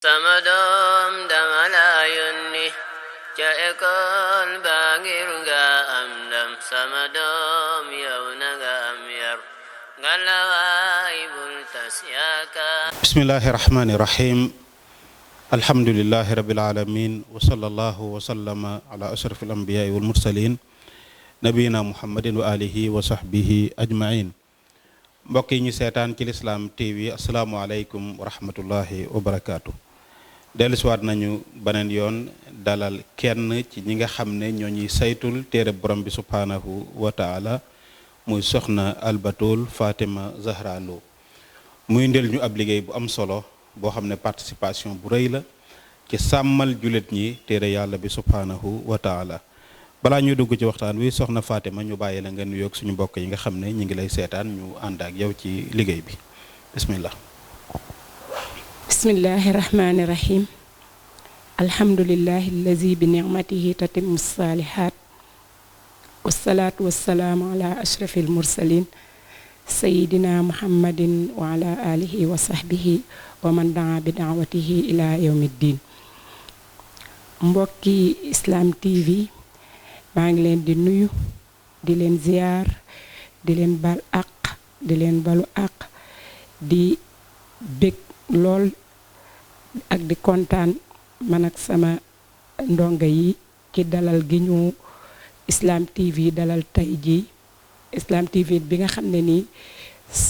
sama doom dama la yónni ca école ba ngir nga am ndam sama doom yow na nga am yar nga la waay bul tas yaakaar. bismillahi rahmani rahim alhamdulillahi rabbil alamin wa sallallahu wa sallama ala ashrafil anbiya'i wal mursalin nabiyina muhammadin wa alihi wa sahbihi ajmain. mbokk yi ñu seetaan ci L'Islam TV asalaamaaleykum wa rahmatullahi wa barakaatu. dellusiwaat nañu beneen yoon dalal kenn ci ñi nga xam ne ñoo ñuy saytul téere borom bi subhaanahu wa taala muy soxna Albatul Fatima Zahra Lo muy ndel ñu ab liggéey bu am solo boo xam ne participation bu rëy la ci sàmmal jullit ñi téere yàlla bi subhaanahu wa taala. balaa ñuy dugg ci waxtaan wi soxna Fatima ñu bàyyi la nga nuyoog suñu mbokk yi nga xam ne ñu ngi lay seetaan ñu ànd ak yow ci liggéey bi bismillah. bismillahi rahmani rahim alhamdulillahi allazi bi nicmatihi tatimmu salihat wassalaatu wassalaamu ala ashrafil mursalin sayidina muhammadin wa ala alihi wa sahbihi wa man daa bi daawatihi ila yawmi ddin. mbokki Islam TV maa ngi leen di nuyu di leen ziyaar di leen bal àq di leen balu àq di bég lool ak di kontaan man ak sama ndongo yi ci dalal gi ñu Islam TV dalal tey jii. Islam TV bi nga xam ne nii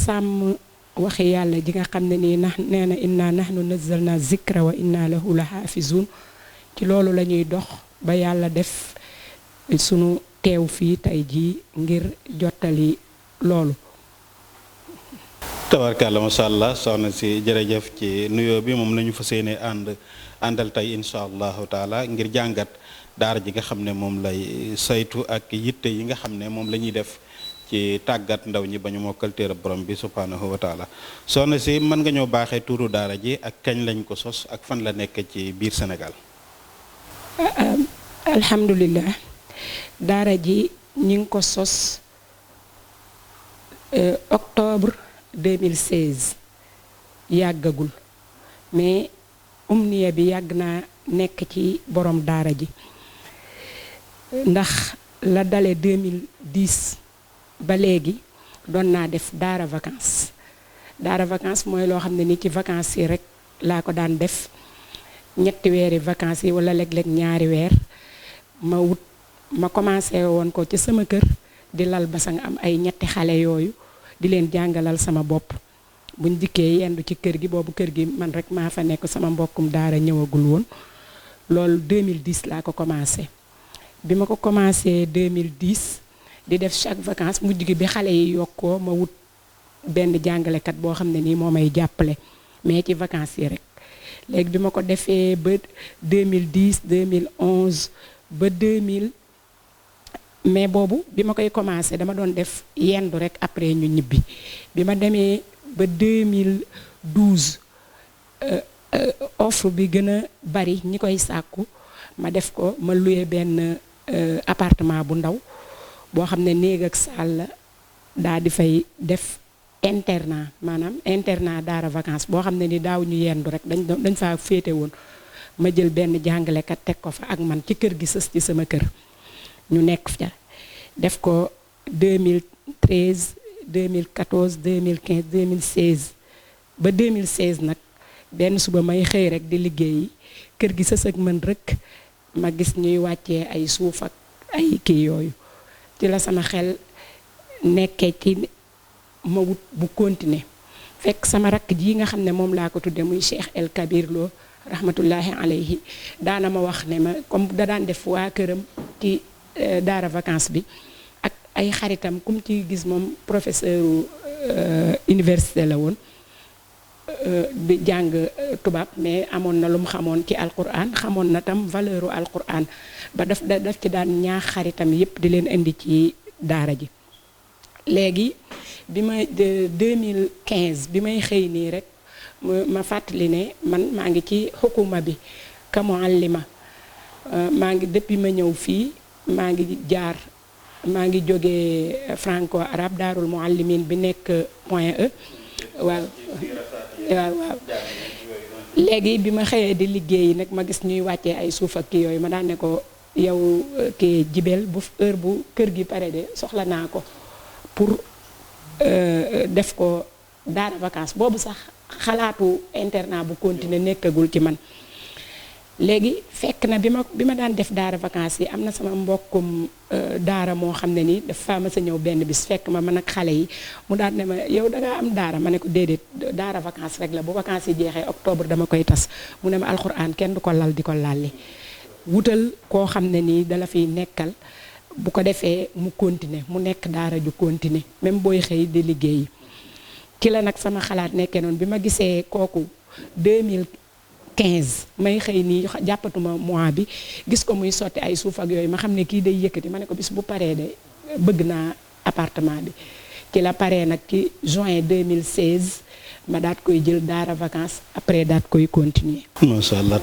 sàmm waxi yàlla ji nga xam ne nii nee na inna nahnu nazzalna zikra wa inna lahu la xaafizun ci loolu la ñuy dox ba yàlla def sunu teew fii tey jii ngir jottali loolu. tabarkàlla masha Allah soxna si jërëjëf ci nuyoo bi moom nañu fas yéene àndal tey incha allahu taala ngir jàngat daara ji nga xam ne moom lay saytu ak yitte yi nga xam ne moom la ñuy def ci tàggat ndaw ñi ba ñu mokkal téere borom bi subhanahu wa taala. soxna si mën nga ñoo baaxee tuuru daara ji ak kañ lañ ko sos ak fan la nekk ci biir Sénégal. alhamdulillah daara ji ñi ngi ko sos octobre 2016 yàggagul mais umniya bi yàgg naa nekk ci borom daara ji ndax la dale 2010 ba léegi doon naa def daara vacances mooy loo xam ne ni ci vacances yi rek laa ko daan def ñetti weeri vacances yi wala léeg-léeg ñaari weer ma commencé woon ko ci sama kër di lal basang am ay ñetti xale yooyu di leen jàngalal sama bopp buñ dikkee yendu ci kër gi boobu kër gi man rek maa fa nekk sama mbokkum daara ñëwagul woon loolu 2010 laa ko commencé. bi ma ko commencé 2010 di def chaque vacance mujj gi bi xale yi yokkoo ma wut benn jàngalekat boo xam ne nii moo may jàppale mais ci vacances yi rek léegi bi ma ko defee ba 2010 2011 ba 2000 mais boobu bi ma koy commencé dama doon def yendu rek après ñu ñibbi bi ma demee ba 2012 offre bi gën a bari ñi koy sàkku ma def ko ma loué benn appartement bu ndaw boo xam ne néeg ak salle la daa di fay def internat maanaam internat daara vacances boo xam ne ni daaw ñu yendu rek dañ faa féete woon ma jël benn jàngalekat teg ko fa ak man ci kër gi sës ci sama kër ñu nekk fa def ko 2013 2014 2015 2016 ba 2016 nag benn suba may xëy rek di liggéeyi kër gi sës ak man rek ma gis ñuy wàccee ay suuf ak ay kii yooyu ci la sama xel nekkee ci ma wut bu continuer fekk sama rakk ji nga xam ne moom laa ko tudde muy Cheikh El Kabir Lo rahmatullahi alayhi daana ma wax ne ma comme da daan def waa këram ci daara vacances bi ak ay xaritam kum ci gis moom professeur université la woon di jàng tubaab mais amoon na lu mu xamoon ci alquran xamoon na tam valeur u alquran ba daf ci daan ñaax xaritam yépp di leen indi ci daara ji. léegi bi ma 2015 bi may xëy nii rek ma fàttali ne man maa ngi ci xukuma bi ka muallima maa ngi depuis ma ñëw fii maa ngi jógee franco arabe daarul muallimin bi nekk Point E waaw léegi bi ma xëyee di liggéeyi nag ma gis ñuy wàccee ay suuf ak kii yooyu ma daan ne ko yow kii jibeel bu heure bu kër gi pare de soxla naa ko pour def ko daara vacances boobu sax xalaatu internat bu continuer nekkagul ci man. léegi fekk na bi ma daan def daara vacances yi am na sama mbokkum daara moo xam ne nii dafa ma sa ñëw benn bis fekk ma man ak xale yi mu daan ne ma yow da ngaa am daara ma ne ko déedéet daara vacances rek la bu vacances yi jeexee octobre dama koy tas mu ne ma alxuraan kenn du ko lal di ko lalli wutal koo xam ne nii dala fiy nekkal bu ko defee mu continuer mu nekk daara ju continuer même booy xëy di liggéeyi ci la nag sama xalaat nekkee noonu bi ma gisee kooku 2015 may xëy nii jàppatuma mois bi gis ko muy sotti ay suuf ak yooyu ma xam ne kii day yëkkati ma ne ko bis bu paree de bëgg naa appartement bi ci la paree nag ci juin 2016 ma daat koy jël daara vacances après daat koy continuer. macha allah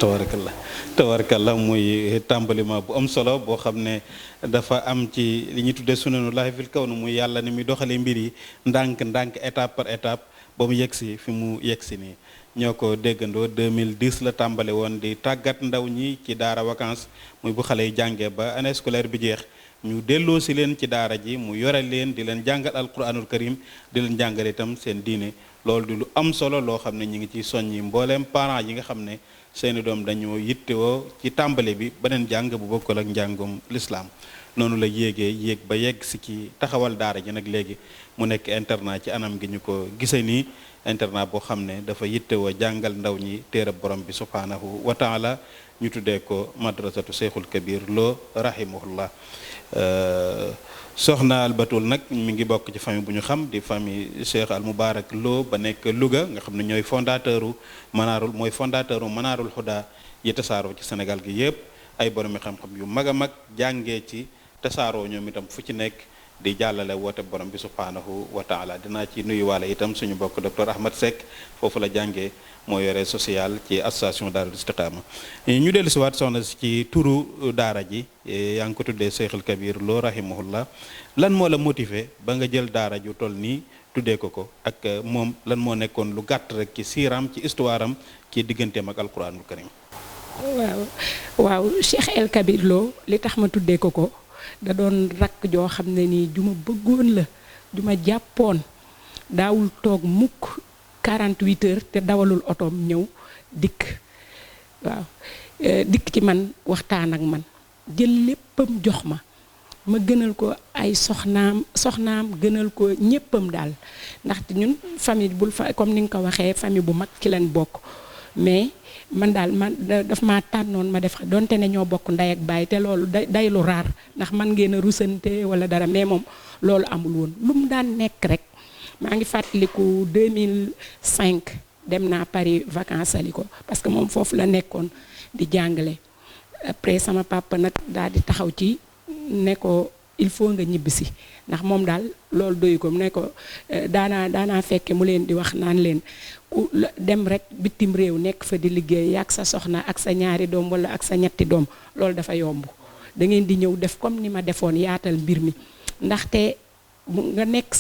tabarakallah muy tàmbalima bu am solo boo xam ne dafa am ci li ñuy tuddee sunanullahi fil kawn muy yàlla ni muy doxalee mbir yi ndànk étape par étape ba mu yegsi fi mu yegsi nii. ñoo ko déggandoo 2010 la tàmbale woon di tàggat ndaw ñi ci daara vacances muy bu xale yi jàngee ba année scolaire bi jeex ñu delloo si leen ci daara ji mu yore leen di leen jàngal alquranul karim di leen jàngal itam seen diine loolu di lu am solo loo xam ne ñu ngi ciy soññi mbooleem parents yi nga xam ne seeni doom dañoo yittewoo ci tàmbale bi beneen jàng bu bokkul ak njàngum lislaam noonu la yéeg ba yegg si ci taxawal daara ji nag léegi mu nekk internat ci anam gi ñu ko gisee nii internat boo xam ne dafa yittewoo jàngal ndaw ñi téereb borom bi subhanahu wa taala ñu tuddee ko madrasatu Cheikhul Kabir Lo rahimahullah soxna Albatul nag mi ngi bokk ci famille bu ñu xam di famille Cheikh Al Moubarak Lo ba nekk Louga nga xam ne ñooy fondateur u Manaarul Huda yi tasaaroo ci Sénégal gi yépp ay boromi xam-xam yu mag a mag jàngee ci tasaaroo ñoom itam fu ci nekk di jàllale woote borom bi subhanahu wa taala dinaa ci nuyuwaale itam suñu bokk docteur Ahmad Seck foofu la jàngee moo yore social ci association Daarul Istiqaama ñu dellu si waat soxna si ci turu daara ji yaa ngi ko tuddee Cheikhul Kabir Lo rahimahullah lan moo la motivé ba nga jël daara ju toll nii tuddee ko ak moom lan moo nekkoon lu gàtt rek ci siiram ci histoire am ci digganteem ak alquranul karim. waaw Cheikh El Kabir Lo li tax ma tuddee ko da doon rakk joo xam ne nii ju ma bëggoon la ju ma jàppoon daawul toog mukk 48 heures te dawalul otoom ñëw dikk waaw dikk ci man waxtaan ak man jël léppam jox ma gënal ko ay soxnaam gënal ko ñéppam daal ndaxte ñun famille comme ni nga ko waxee famille bu mag ci leen bokk mais man daal daf ma tànnoon ma def donte ne ñoo bokk ndey ak baay te loolu day lu raar ndax man ngeen a rusante wala dara mais moom loolu amul woon lu mu daan nekk rek maa ngi fàttaliku 2005 dem naa Paris vacances ali ko parce que moom foofu la nekkoon di jàngale après sama papa nag daal di taxaw ci ne ko il faut nga ñibbisi ndax moom daal loolu doyu ko mu ne ko daanaa fekke mu leen di wax naan leen ku dem rek bitim réew nekk fa di liggéey ak sa soxna ak sa ñaari doom wala ak sa ñetti doom loolu dafa yomb da ngeen di ñëw def comme ni ma defoon yaatal mbir mi ndaxte nga nekk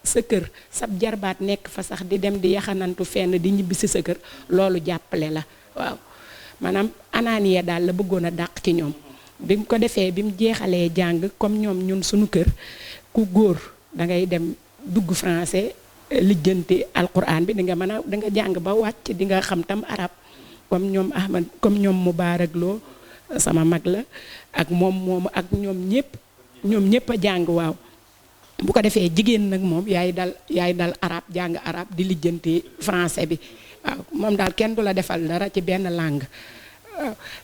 sa kër sab jarbaat nekk fa sax di dem di yaxanantu fenn di ñibbisi sa kër loolu jàppale la waaw maanaam anaaniya daal la bëggoon a dàq ci ñoom bi mu ko defee bi mu jeexalee jàng comme ñoom ñun suñu kër ku góor da ngay dem dugg français lijjanti alquran bi di nga mën a da nga jàng ba wàcc di nga xam tam arab comme ñoom Moubarak Lo sama mag la ak moom ak ñoom ñëpp a jàng waaw bu ko defee jigéen nag moom yaay dal arab jàng arab di lijjanti français bi waaw moom daal kenn du la defal dara ci benn langue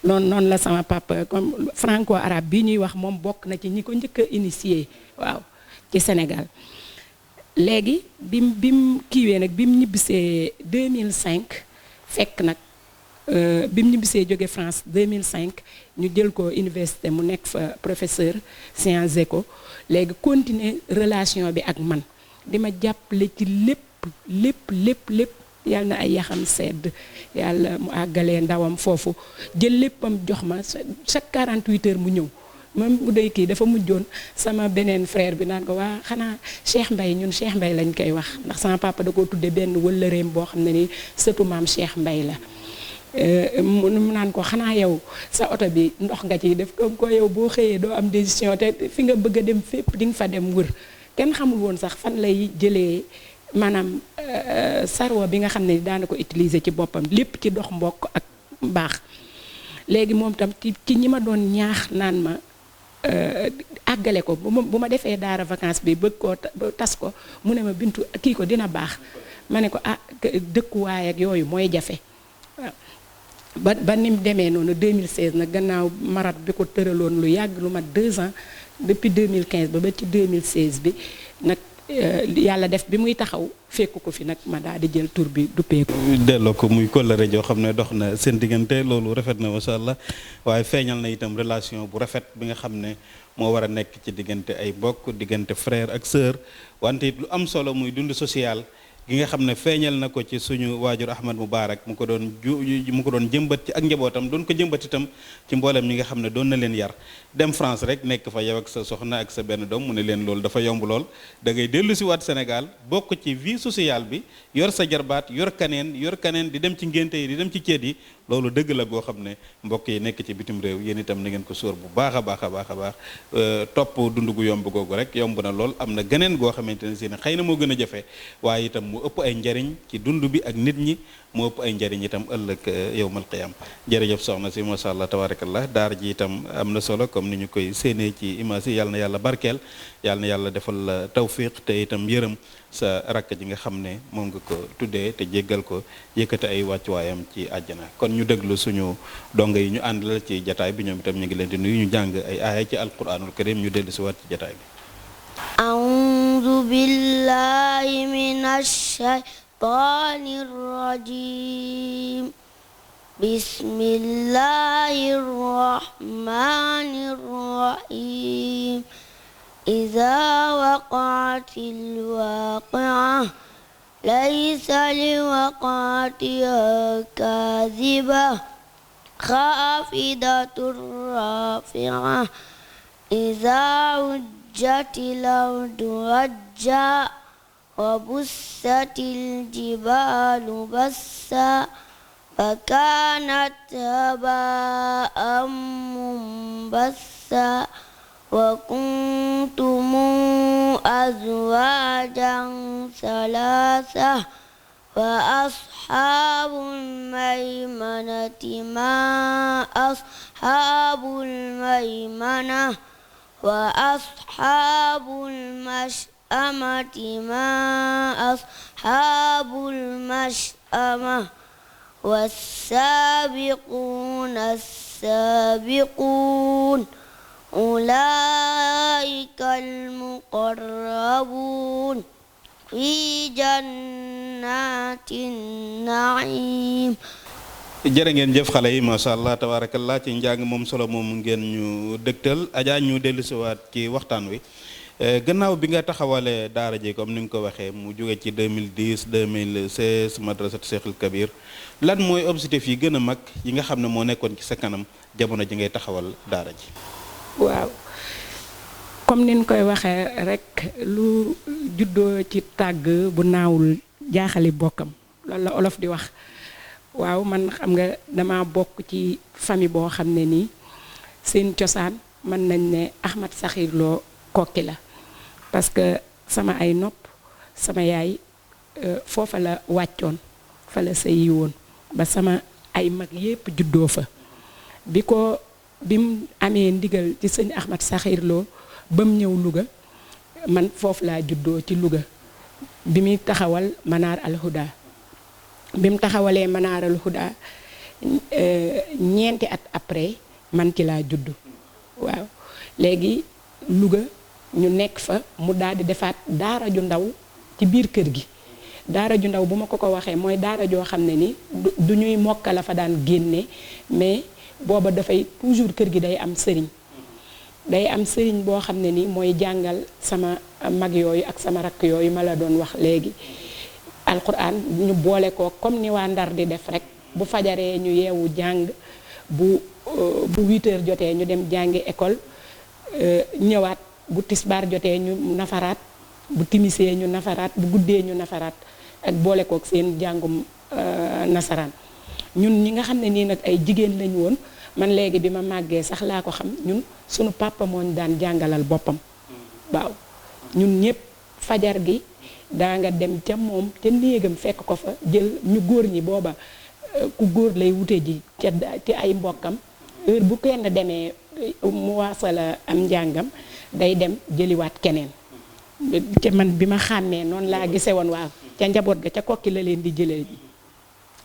noonu la sama papa comme franco arabe bi ñuy wax moom bokk na ci ñi ko njëkk a initié waaw ci Sénégal léegi bim kiiwee nag bim ñibbisee 2005 fekk nag bim ñibbisee jóge France 2005 ñu jël ko université mu nekk fa professeur sciences éco léegi continuer relation bi ak man di ma jàppale ci lépp yàlla na ay yaxam sedd yàlla mu àggalee ndawam foofu jël léppam jox ma chaque 48 heures mu ñëw même bu dee kii dafa mujjoon sama beneen frère bi naan ko waa xanaa Cheikh Mbaye ñun Cheikh Mbaye lañ koy wax ndax sama papa da koo tuddee benn wëllëreem boo xam ne ni sëtu maam Cheikh Mbaye la mu naan ko xanaa yow sa oto bi ndox nga ciy def comme ko yow boo xëyee doo am décision te fi nga bëgg a dem fépp di nga fa dem wër kenn xamul woon sax fan lay jëlee maanaam sarwa bi nga xam ne daana ko utiliser ci boppam lépp ci dox mbokk ak baax. léegi moom tam ci ñi ma doon ñaax naan ma àggale ko bu ma defee daara vacances bi bëgg koo tas ko mu ne ma Bintu kii ko dina baax ma ne ko dëkkuwaay ak yooyu mooy jafe ba ni mu demee noonu 2016 nag gannaaw marat bi ko tëraloon lu yàgg lu mat 2 ans depuis 2015 ba ci 2016 bi nag yàlla def bi muy taxaw fekk ko fi nag ma daal di jël tur bi duppeeku. delloo ko muy kóllëre joo xam ne dox na seen diggante loolu rafet na macha allah waaye feeñal na itam relation bu rafet bi nga xam ne moo war a nekk ci diggante ay mbokk diggante frère ak sœur wante it lu am solo muy dund social gi nga xam ne feeñal na ko ci suñu waajur Ahmad Mubarak mu ko doon jëmbat ci ak njabootam doon ko jëmbat itam ci mboolem ñi nga xam ne doon na leen yar dem France rek nekk fa yow ak sa soxna ak sa benn doom mu ne leen loolu dafa yomb lool da ngay dellu si waat Sénégal bokk ci vie sociale bi yor sa jarbaat yor kaneen di dem ci ngénte yi di dem ci ceet yi loolu dëgg la goo xam ne mbokk yi nekk ci bitim réew yéen itam na ngeen ko sóor bu baax a baax topp dund gu yomb googu rek yomb na lool am na geneen goo xamante ne si ne xëy na moo gën a jafe waaye itam mu ëpp ay njariñ ci dund bi ak nit ñi moo ëpp ay njariñ itam ëllëg yawmal qiyaam jërëjëf soxna si macha allah tabarakallah daara ji itam am na solo comme ni ñu koy séenee ci image yi yàlla na yàlla barkeel yàlla na yàlla defal la tawfiq te itam yërëm sa rakk ji nga xam ne moom nga ko tuddee te jéggal ko yëkkati ay wàccuwaayam ci àjjana kon ñu déglu suñu dongo yi ñu àndal ci jataay bi ñoom itam ñu ngi leen di nuyu ñu jàng ay aaya ci alquranul karim ñu dellu si waat ci jataay bi a'uudu billahi minash shaytaanir rajiim bismillahir rahmanir rahim إذا وقعت الواقعة ليس لوقعتها كاذبة خافضة رافعة إذا رجت الأرض رجا وبست الجبال بسا فكانت هباء منبثا وكنتم أزواجا ثلاثة وأصحاب الميمنة ما أصحاب الميمنة وأصحاب المشأمة ما أصحاب المشأمة والسابقون السابقون أولئك المقربون في جنات النعيم jërë ngeen jëf xale yi macha allah tabarakallah ci njàng moom solo moom ngeen ñu dëgtal Adja ñu dellusiwaat ci waxtaan wi gannaaw bi nga taxawalee daara ji comme ni nga ko waxee mu jóge ci 2010 2016 madrasatu Cheikhul Kabir lan mooy objectif yi gën a mag yi nga xam ne moo nekkoon ci sa kanam jamono ji ngay taxawal daara ji waaw comme ni ñu koy waxee rek lu juddoo ci tàgg bu naawul jaaxali bokkam loolu la olof di wax waaw man xam nga dama bokk ci famille boo xam ne nii seen cosaan mën nañ ne Ahmad Sakhir Lo kokki la parce que sama ay nopp sama yaay foofa la wàccoon fa la sëyi woon ba sama ay mag yépp juddoo fa bi mu amee ndigal ci sëñ Ahmad Sakhir Lo ba mu ñëw Louga man foofu laa juddoo ci Louga bi muy taxawal Manaar al-Huda bi mu taxawalee Manaar al-Huda ñeenti at après man ci laa juddu waaw léegi Louga ñu nekk fa mu daal di defaat daara ju ndaw ci biir kër gi daara ju ndaw bu ma ko waxee mooy daara joo xam ne ni du ñuy mokka la fa daan génne mais booba dafay toujours kër gi day am sëriñ boo xam ne ni mooy jàngal sama mag yooyu ak sama rakk yooyu ma la doon wax léegi alquran ñu boole ko comme ni waa Ndar di def rek bu fajaree ñu yeewu jàng bu 8h jotee ñu dem jàngi école ñëwaat bu tisbaar jotee ñu nafaraat bu timisee ñu nafaraat bu guddee ñu nafaraat ak boole kook seen jàngum nasaraan ñun ñi nga xam ne nii nag ay jigéen lañu woon man léegi bi ma màggee sax laa ko xam ñun sunu papa moo ñu daan jàngalal boppam waaw ñun ñëpp fajar gi daa nga dem ca moom ca néegam fekk ko fa jël ñu góor ñi booba ku góor lay wute ji ci ay mbokkam heure bu kenn demee mu waasala am njàngam day dem jëliwaat keneen ca man bi ma xàmmee noonu laa gisee woon waaw ca njaboot ga ca kokki la leen di jëlee ji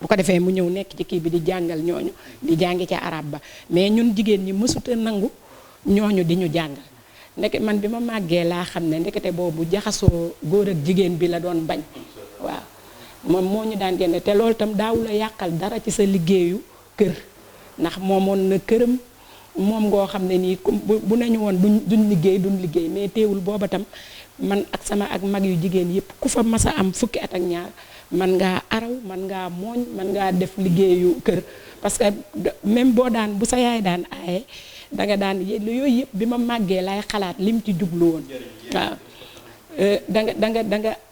bu ko defee mu ñëw nekk ci kii bi di jàngal ñooñu di jàngi ca arab ba mais ñun jigéen ñi mësuta nangu ñooñu di ñu jàngal ndeke man bi ma màggee laa xam ne ndekete boobu jaxasoo góor ak jigéen bi la doon bañ waaw moom moo ñu daan génne te loolu itam daawula yàqal dara ci sa liggéeyu kër ndax moomoon na këram moom ngoo xam ne nii bu nañu woon duñ liggéey mais teewul booba tam man ak sama ak mag yu jigéen yëpp ku fa mas a am fukki at ak ñaar man ngaa araw man ngaa mooñ man ngaa def liggéeyu kër parce que même boo daan bu sa yaay daan aaye danga daan yooyu yëpp bi ma màggee lay xalaat lim ci jublu woon waaw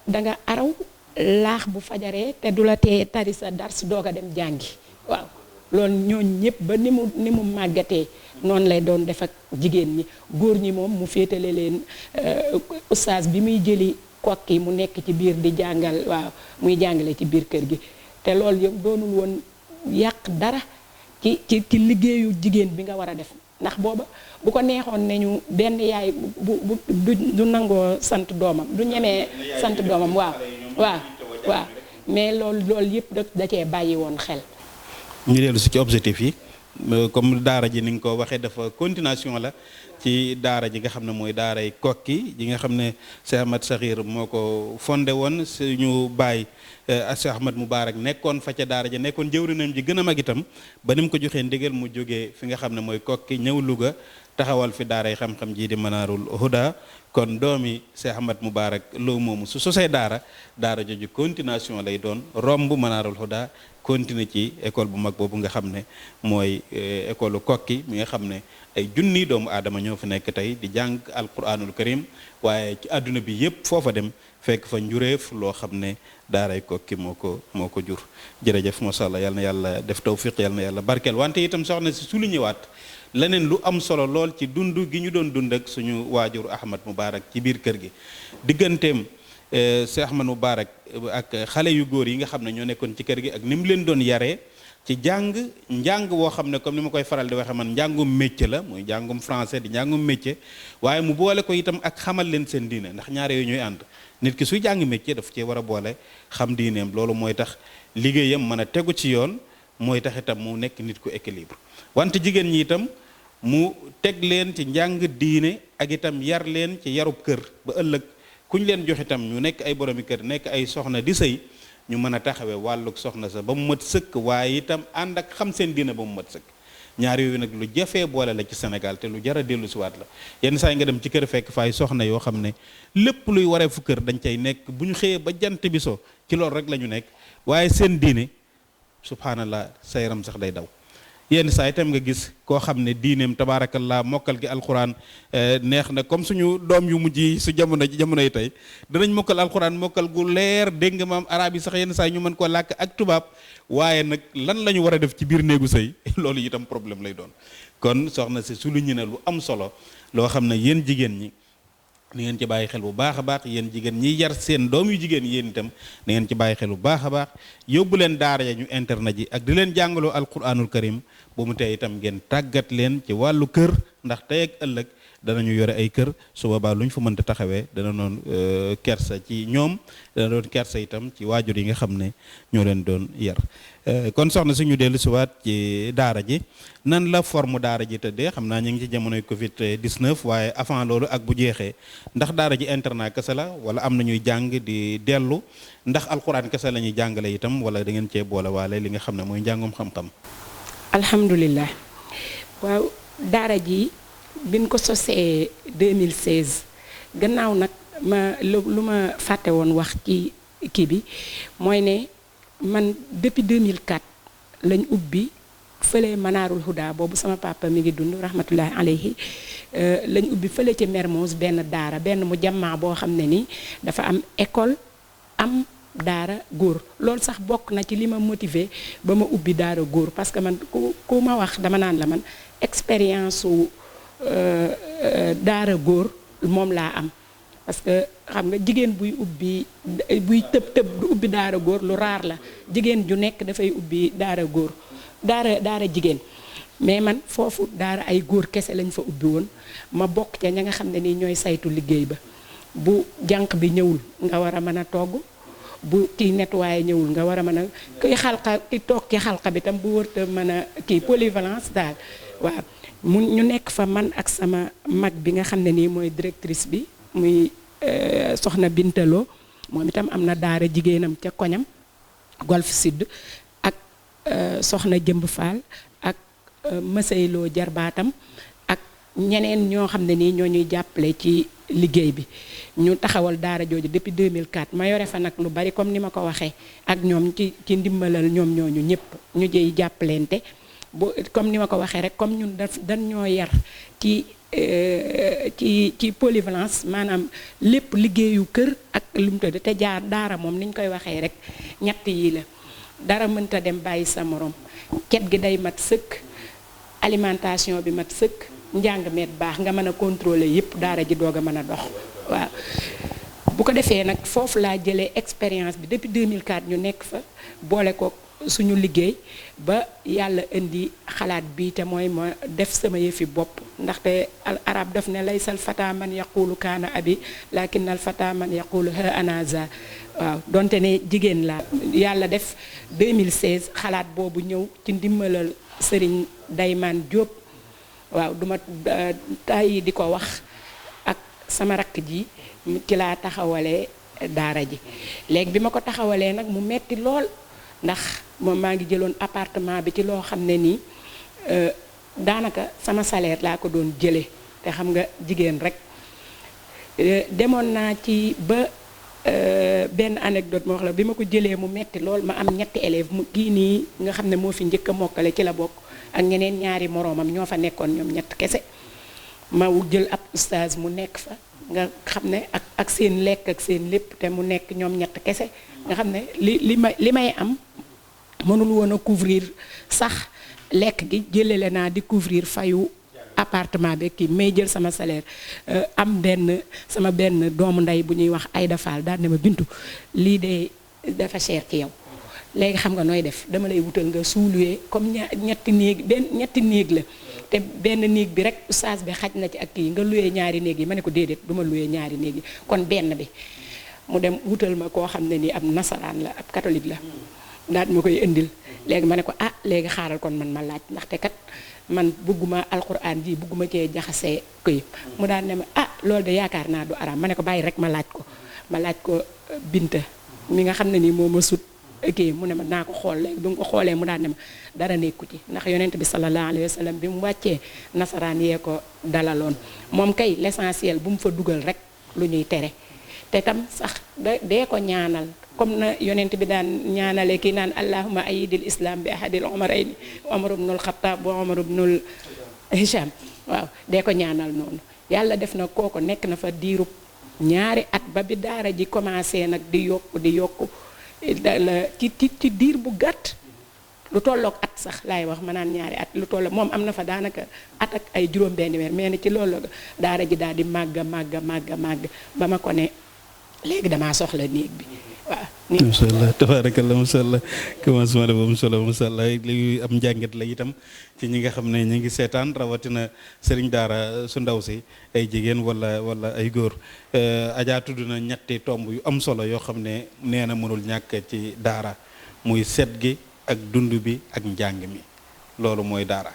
danga araw laax bu fajaree te du la tee tari sa dars doog a dem jàngi waaw loolu ñooñu ñëpp ba ni mu màggatee noonu lay doon def ak jigéen ñi góor ñi moom mu féetale leen oustaz bi muy jëli kokki mu nekk ci biir di jàngal waaw muy jàngale ci biir kër gi te loolu yëpp doonul woon yàq dara ci liggéeyu jigéen bi nga war a def ndax booba bu ko neexoon ne ñu benn yaay du nangoo sant doomam du ñemee sant doomam waaw mais loolu yëpp da cee bàyyi woon xel. ñu dellu si ci objectif yi comme daara ji ni nga ko waxee dafa continuation la ci daara ji nga xam ne mooy daaray kokki ji nga xam ne Cheikh Ahmad Sakhir moo ko fondé woon suñu baay Cheikh Ahmad Moubarak nekkoon fa ca daara ja nekkoon jëwrinam ji gën a mag itam ba ni mu ko joxee ndigal mu jógee fi nga xam ne mooy kokki ñëw Louga taxawal fi daaray xam-xam ji di Manarul Huda kon doomi Cheikh Ahmad Moubarak loo moomu su sosee daara jooju continuation lay doon romb Manarul Huda continuer ci école bu mag boobu nga xam ne mooy école kokki mi nga xam ne ay junni doomu aadama ñoo fi nekk tey di jàng alquranul karim waaye ci àdduna bi yépp foofa dem fekk fa njureef loo xam ne daaray kokki moo ko jur jërëjëf masha Allah yal na yàlla def tawfiq yal na yàlla barkeel wante itam soxna si su lu ñëwaat leneen lu am solo lool ci dund gi ñu doon dund ak suñu waajur Ahmad Moubarak ci biir kër gi digganteem Cheikh Ahmad Moubarak ak xale yu góor yi nga xam ne ñoo nekkoon ci kër gi ak ni mu leen doon yaree ci njàng woo xam ne comme ni ma koy faral di waxee man njàngum métier la muy njàngum français di njàngum métier waaye mu boole ko itam ak xamal leen seen diine ndax ñaar yooyu ñooy ànd nit ki suy jàng métier daf cee war a boole xam diineem loolu mooy tax liggéeyam mën a tegu ci yoon mooy tax itam mu nekk nit ku équilibre wante jigéen ñi itam mu teg leen ci njàng diine ak itam yar leen ci yarub kër ba ëllëg ku ñu leen jox itam ñu nekk ay boromi kër nekk ay soxna di sëy ñu mën a taxawee wàllug soxna sa ba mu mat sëkk waaye itam ànd ak xam seen diine ba mu mat sëkk ñaar yooyu nag lu jafee boole la ci Sénégal te lu jar a dellu si waat la yenn saa yi nga dem ci kër fekk faay soxna yoo xam ne lépp luy waree fu kër dañ cay nekk bu ñu xëyee ba jant bi so ci loolu rek la ñu nekk waaye seen diine subhanallah sa yaram sax day daw yenn saa itam nga gis koo xam ne diineem tabaarakallah mokkal gi alquran neex na comme suñu doom yu mujj yi su jamono yi tey danañ mokkal alquran mokkal gu leer dégg nga maam arab yi sax yenn saa ñu mën koo làkk ak tubaab waaye nag lan la ñu war a def ci biir néegu sëy loolu itam problème lay doon kon soxna si su lu ñu ne lu am solo loo xam ne yéen jigéen ñi ni ngeen ci bàyyi xel bu baax a baax yéen jigéen ñi yar seen doom yu jigéen yéen itam na ngeen ci bàyyi xel bu baax a baax yóbbu leen daara ya ñu internet ji ak di leen jàngaloo alquranul karim bu mu tey itam ngeen tàggat leen ci wàllu kër ndax tey ak ëllëg danañu yore ay kër su boobaa lu ñu fa mënta taxawee dana doon kersa ci ñoom dana doon kersa itam ci waajur yi nga xam ne ñoo leen doon yar kon soxna suñu dellu si waat ci daara ji nan la forme daara ji tëddee xam naa ñu ngi ci jamonoy Covid 19 waaye avant loolu ak bu jeexee ndax daara ji internat kese la wala am na ñuy jàng di dellu ndax alxuraan kese la ñuy jàngale itam wala da ngeen cee boole waale li nga xam ne mooy njàngum xam-xam. alhamdulilah waaw daara ji biñ ko sosee 2016 gannaaw nag lu ma fàtte woon wax ci kii bi mooy ne man depuis 2004 lañ ubbi fële Manarul Huda boobu sama papa mi ngi dund rahmatullahi alayhi lañ ubbi fële ci Mermoz benn daara benn mu jammaa boo xam ne ni dafa am école am daara góor. loolu sax bokk na ci li ma motiver ba ma ubbi daara góor parce que man ku ma wax dama naan la man expérience su daara góor moom laa am. parce que xam nga jigéen buy tëb du ubbi daara góor lu raar la jigéen ju nekk dafay ubbi daara góor daara jigéen mais man foofu daara ay góor kese lañ fa ubbi woon ma bokk ca ña nga xam ne nii ñooy saytu liggéey ba bu jànq bi ñëwul nga war a mën a togg bu kii nettoyé ñëwul nga war a mën a ki toog ci xalqa bi tam bu wërta mën a kii polyvalence daal waaw ñu nekk fa man ak sama mag bi nga xam ne nii mooy directrice bi muy soxna Bintaloo moom itam am na daara jigéenam ca koñam Golf Sud ak soxna Jëmb Fall ak Masayloo jarbaatam ak ñeneen ñoo xam ne nii ñoo ñuy jàppale ci liggéey bi ñu taxawal daara jooju depuis 2004 ma yore fa nag lu bari comme ni ma ko waxee ak ñoom ci ndimbalal ñoom ñooñu ñëpp ñu jëy jàppalente comme ni ma ko waxee rek comme ñun dañ ñoo yar ci polyvalence maanaam lépp liggéeyu kër ak lu mu tëdd te daara moom ni ñu koy waxee rek ñett yi la dara mënta dem bàyyi sa morom cet gi day mat sëkk alimentation bi mat sëkk njàng met baax nga mën a contrôler yëpp daara ji doog a mën a dox waaw bu ko defee nag foofu laa jëlee expérience bi depuis 2004 ñu nekk fa boole ko suñu liggéey ba yàlla indi xalaat bi te mooy ma def sama yëfi bopp ndaxte arab daf ne laysal fata man yaqulu kaana abi lakin al fata man yaqulu ha anaza waaw donte ne jigéen laa yàlla def 2016 xalaat boobu ñëw ci ndimbalal Serigne Dayman Diop waaw duma tay di ko wax ak sama rakk ji ci laa taxawalee daara ji léegi bi ma ko taxawalee nag mu metti lool ndax moom maa ngi jëloon appartement bi ci loo xam ne nii daanaka sama salaire laa ko doon jëlee te xam nga jigéen rek demoon naa ci ba benn anecdote moo wax la bi ma ko jëlee mu metti lool ma am ñetti élèves mu kii nii nga xam ne moo fi njëkk a mokkale ci la bokk ak ñeneen ñaari moroomam ñoo fa nekkoon ñoom ñett kese ma jël ab oustaz mu nekk fa nga xam ne ak seen lekk ak seen lépp te mu nekk ñoom ñett kese nga xam ne li may am mënul woon a couvrir sax lekk gi jëlale naa di couvrir fayu appartement bi kii may jël sama salaire am sama benn doomu ndey bu ñuy wax Aïda Fall daal ne ma Bintu lii de dafa cher ci yow léegi xam nga nooy def dama lay wutal nga suuluwee comme ñetti néeg la te benn néeg bi rek oustaz bi xaj na ci ak kii nga luwee ñaari néeg yi ma ne ko déedéet du ma luwee ñaari néeg yi kon benn bi mu dem wutal ma koo xam ne nii ab nasaraan la ab catholique la daal ma koy indil léegi ma ne ko léegi xaaral kon man ma laaj ndaxte kat man bëgguma alxuraan ji bëgguma cee jaxasee koy mu daal ne ma loolu de yaakaar naa du araam ma ne ko bàyyi rek ma laaj ko Binta mi nga xam ne nii moo ma sut kii mu ne ma naa ko xool léegi bi mu ko xoolee mu daal ne ma dara nekku ci ndax yonent bi sallallahu alayhi wa sallam bi mu wàccee nasaraan yee ko dalaloon moom kay l'essentiel bu mu fa dugal rek lu ñuy tere te tam sax dee ko ñaanal comme na yonent bi daan ñaanale kii naan allahumma ayidil islam bi ahadil umarayni Umar ibnul Xattaab wa Umar ibnul Hisham waaw dee ko ñaanal noonu yàlla def na kooko nekk na fa diirub ñaari at ba bi daara ji commencé nag di yokku ci diir bu gàtt lu tollook at sax laay wax ma naan ñaari at lu tollook moom am na fa daanaka at ak ay juróom benn weer mais ne ci loolu daara ji daal di màgg ba ma ko ne léegi damaa soxla néeg bi waaw. macha allah tabaarakallah macha allah commencement dafa am solo macha allah li am njàngat la itam ci ñi nga xam ne ñu ngi seetaan rawatina sëriñ daara su ndaw si ay jigéen wala ay góor Adja tudd na ñetti tomb yu am solo yoo xam ne nee na mënul ñàkk ci daara muy set gi ak dund bi ak njàng mi loolu mooy daara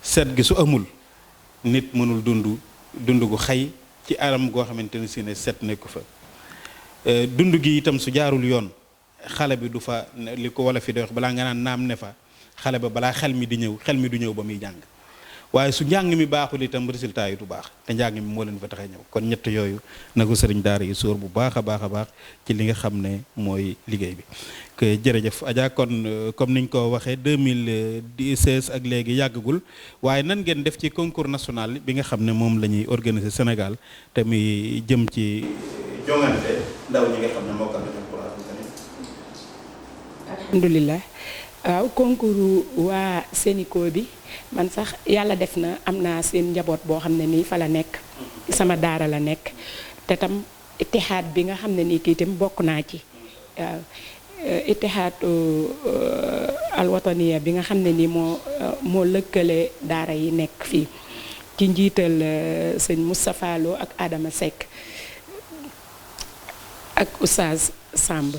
set gi su amul nit mënul dund gu xay ci aram goo xamante ne si ne set nekku fa. dund gi itam su jaarul yoon xale bi du fa li ko wala fi di wax balaa nga naan naam ne fa xale ba balaa xel mi du ñëw ba muy jàng waaye su njàng mi baaxul itam résultat yi du baax te njàng mi moo leen fa tax a ñëw kon ñett yooyu na ko sëriñ daara yi sóor bu baax a baax ci li nga xam ne mooy liggéey bi. jërëjëf Adja kon comme niñ ko waxee 2016 ak léegi yàggagul waaye nan ngeen def ci concours national bi nga xam ne moom la ñuy organiser Sénégal te muy jëm ci jongante ndaw ñi nga xam ne moo ko alhamdulilah waaw concours waa Sénico bi man sax yàlla def na am naa seen njaboot boo xam ne nii fa la nekk sama daara la nekk te tam ittihaad bi nga xam ne nii kii itam bokk naa ci waaw ittihaad alwataniya bi nga xam ne nii moo lëkkale daara yi nekk fii ci njiital sëñ Moustapha Lo ak Adama Seck ak Oustaz Samb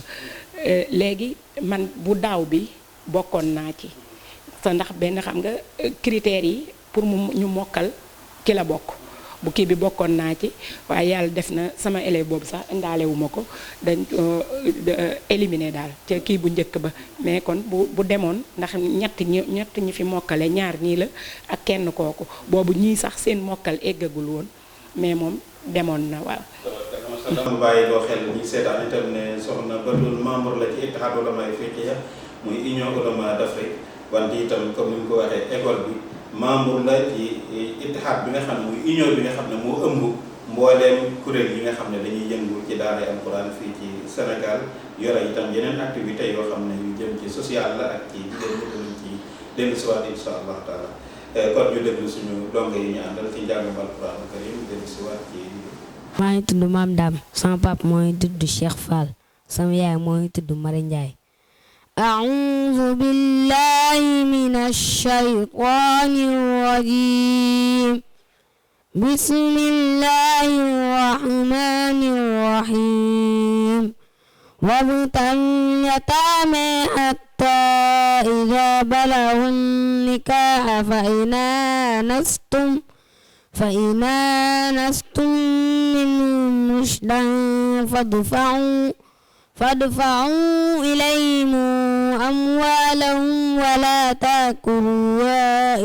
léegi man bu daaw bi bokkoon naa ci te ndax benn xam nga critères yi pour ñu mokkal ci la bokk bu kii bi bokkoon naa ci waaye yàlla def na sama élève boobu sax indaale wu ma ko dañ éliminé daal ca kii bu njëkk ba mais kon bu demoon ndax ñett ñi fi mokkale ñaar ñii la ak kenn kooku boobu ñii sax seen mokkal eggagul woon mais moom demoon na waaw. dama bàyyi loo xel ñi seetaan itam ne soxna Batoul membre la ci Ittihad Ulama Afriqiya muy Union Ulama d'Afrique wante itam comme ni mu ko waxee école bi membre la ci Ittihad bi nga xam ne muy union bi nga xam ne moo ëmb mbooleem kuréel yi nga xam ne dañuy yëngu ci daara alquran fii ci Sénégal yore itam yeneen activités yoo xam ne yu jëm ci social la ak ci jigéen ñi dañu ci dellu si waat insha allah taala kon ñu déglu suñu dongo yi ñu àndal ci njàngum alquran karim dellu si waat ci. maa ngi tudd Mame Dame sama papa mooy tudd Cheikh Fall sama yaay mooy tudd Mari Ndiaye. أعوذ بالله من الشيطان الرجيم بسم الله الرحمن الرحيم وابتل اليتامى حتى إذا بلغوا النكاح فإن آنستم منهم رشدا فادفعوا إليهم أموالهم ولا تأكلوها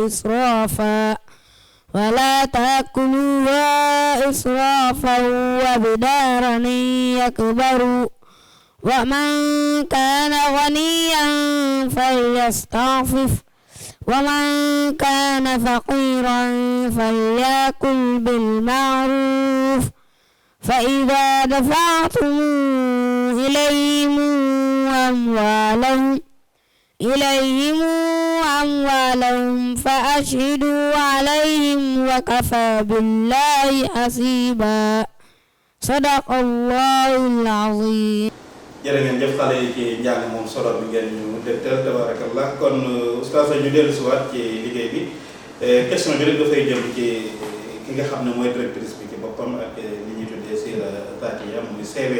إسرافا وبدارا يكبروا ومن كان غنيا فليستعفف ومن كان فقيرا فليأكل بالمعروف فإذا دفعتم إليهم أموالهم فأشهدوا عليهم وكفى بالله حسيبا صدق الله العظيم. jërë ngeen jëf xale yi ci njàng moom solo bi ngeen ñu dégtal tabarakallah kon oustaz ñu dellu si waat ci liggéey bi question bi rek dafay jëm ci ki nga xam ne mooy directrice bi ci boppam ak li ñuy tuddee sira zatiya muy CV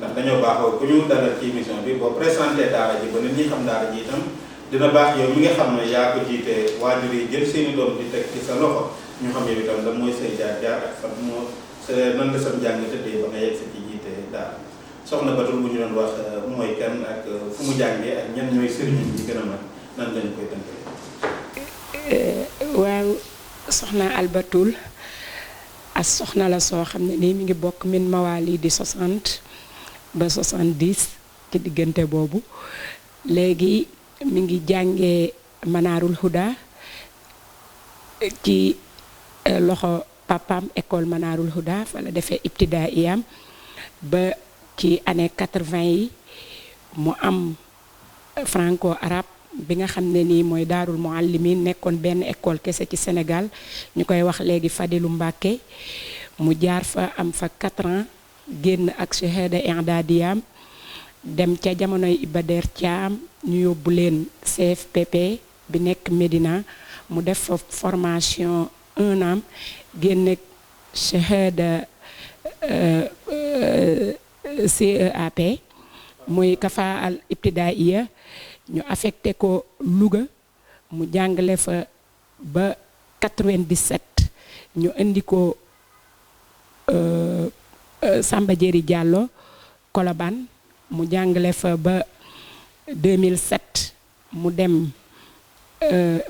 ndax dañoo baaxoo ku ñu dalal ci émission bi boo présenté daara ji ba nit ñi xam daara ji itam dina baax yow mi nga xam ne yaa ko jiite waajur yi jël seeni doom di teg ci sa loxo ñu xam yow itam lan mooy say jaar-jaar ak fan moo sa nan la sam njàng tëddee ba nga yegg sa ci jiite daara soxna Batoul bu ñu doon wax mooy kan ak fu mu jàngee ak ñan ñooy sëriñ yi gën a mag nan lañu koy tënkee. waaw soxna Albatoul as soxna la soo xam ne nii mi ngi bokk min mawaali di 60 ba 70 ci diggante boobu léegi mi ngi jàngee Manaarul Huda ci loxo papaam école Manaarul Huda fa la defee ibtidaiyam ba ci année 80 yi mu am franco arabe bi nga xam ne nii mooy Daarul Muallimin nekkoon benn école kese ci Sénégal ñu koy wax léegi Fadilu Mbàkke mu jaar fa am fa 4 ans génn ak shahada i'dadiyam dem ca jamonoy Ibader Thiam ñu yóbbu leen CFPP bi nekk Médina mu def fa formation 1 an génn shahada CEAP muy kafa al ibtidaiya ñu affecté ko Louga mu jàngale fa ba 97 ñu indi ko Samba Diéry Diallo Colobane mu jàngale fa ba 2007 mu dem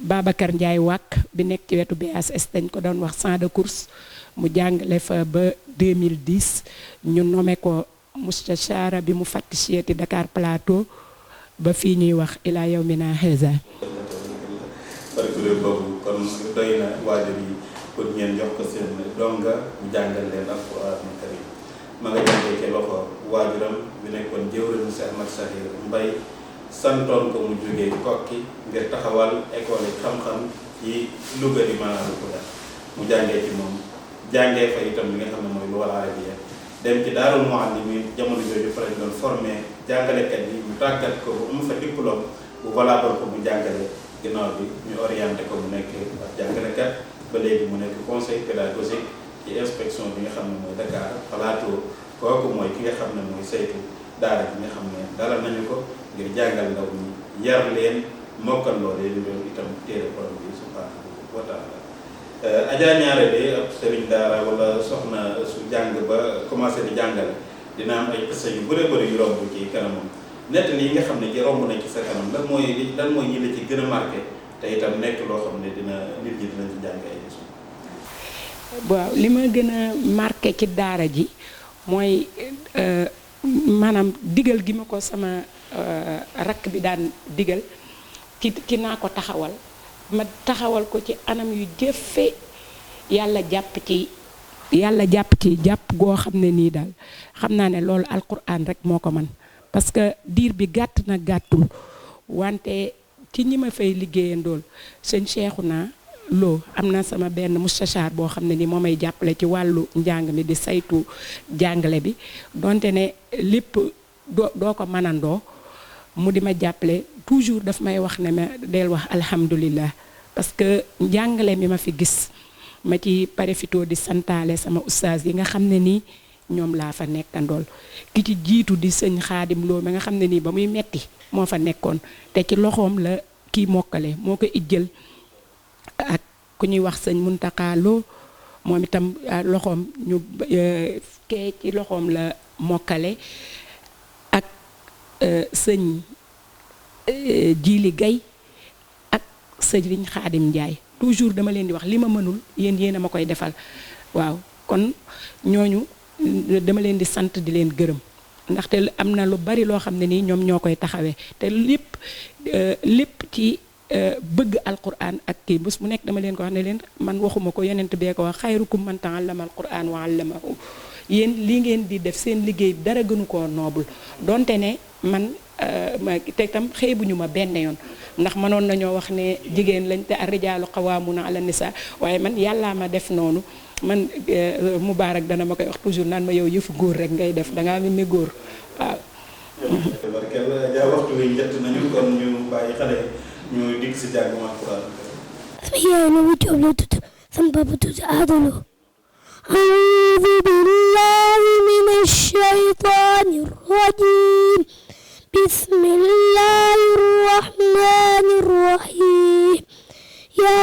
Babacar Ndiaye Wak bi nekk ci wetu BASS dañ ko doon wax champ de course mu jàngale fa ba 2010 ñu nommé ko mustachara bi mu fatishiyati Dakar Plateau ba fii ñuy wax ila yawmina haza. parcours boobu kon doy na waajur yi pour ngeen jox ko seen donga mu jàngal leen alquran karim ma nga jàngee ci loxo waajuram bi nekkoon jëwriñu Cheikh Ahmad Sakhir Mbaye santoon ko mu jógee Kokki ngir taxawal école yi xam-xam ci Louga di maanaam ko daal mu jàngee ci moom jàngee fa itam li nga xam ne mooy lugal arabiya dem ci Daarul Muallimin jamono jooju fa lañ doon formé jàngalekat yi ñu tàggat ko bu am fa diplôme bu valable ko mu jàngale ginnaaw bi ñu orienté ko mu nekk ak jàngalekat ba léegi mu nekk conseil pédagogique ci inspection bi nga xam ne mooy Dakar Plateau kooku mooy ki nga xam ne mooy saytu daara bi nga xam ne dalal nañu ko ngir jàngal ndaw ñi yar leen mokkandoo leen loolu itam téere borom bi subhanahu wa taala Adja ñaare de ab sëriñ daara wala soxna su jàng ba commencé di jàngale dina am ay xisa yu bëree bëri yu romb ci kanamam nettali yi nga xam ne ci romb na ci sa kanam lan mooy ñi la ci gën a marqué te itam nekk loo xam ne nit ñi dinañ ci jàng ay leçon. waaw li ma gën a marqué ci daara ji mooy maanaam digal gi ma ko sama rakk bi daan digal ci naa ko taxawal ma taxawal ko ci anam yu jëfe yàlla jàpp ci jàpp goo xam ne nii daal xam naa ne loolu alquran rek moo ko man parce que diir bi gàtt na gàttul wante ci ñi ma fay liggéeyandool sëñ Cheikhouna Lo am na sama benn mustachar boo xam ne ni moo may jàppale ci wàllu njàng mi di saytu jàngale bi donte ne lépp doo ko mënandoo mu di ma jàppale toujours daf may wax ne ma del wax alhamdulillah parce que njàngale mi ma fi gis ma ci parafito di santaale sama ustaas yi nga xam ne nii ñoom laa fa nekkandool ki ci jiitu di sëñ Xaadim Lo mi nga xam ne nii ba muy metti moo fa nekkoon te ci loxoom la kii mokkale moo ko ijjël ak ku ñuy wax sëñ Muntaka Lo moom itam loxoom ñu kee ci loxoom la mokkale ak sëñ Jili Gay ak sëñ Xaadim Njaay toujours dama leen di wax li ma mënul yéen a ma koy defal waaw kon ñooñu dama leen di sant di leen gërëm ndaxte am na lu bari loo xam ne nii ñoom ñoo koy taxawee te lépp ci bëgg alquran ak kii bés bu nekk dama leen ko wax ne leen man waxuma ko yonent bee ko wax xayrukum man ta'allama alquran wa 'allamahu yéen li ngeen di def seen liggéey dara gënu koo noobul donte ne man te tam xeebuñu ma benn yoon ndax mënoon nañoo wax ne jigéen lañ te ar-rijaalu qawwaamuuna 'ala nisaa waaye man yàllaa ma def noonu man Mubaarak dana ma koy wax toujours naan ma yow yëfu góor rek ngay def dangaa mel ni góor waaw. barkeel ja waxtu wi njëtt nañu kon ñu bàyyi xale ñu dikk si jàng alquran. sama yaay la mu Jóob la tudd sama papa tudd Aada Lo. أعوذ بالله من الشيطان الرجيم بسم الله الرحمن الرحيم يا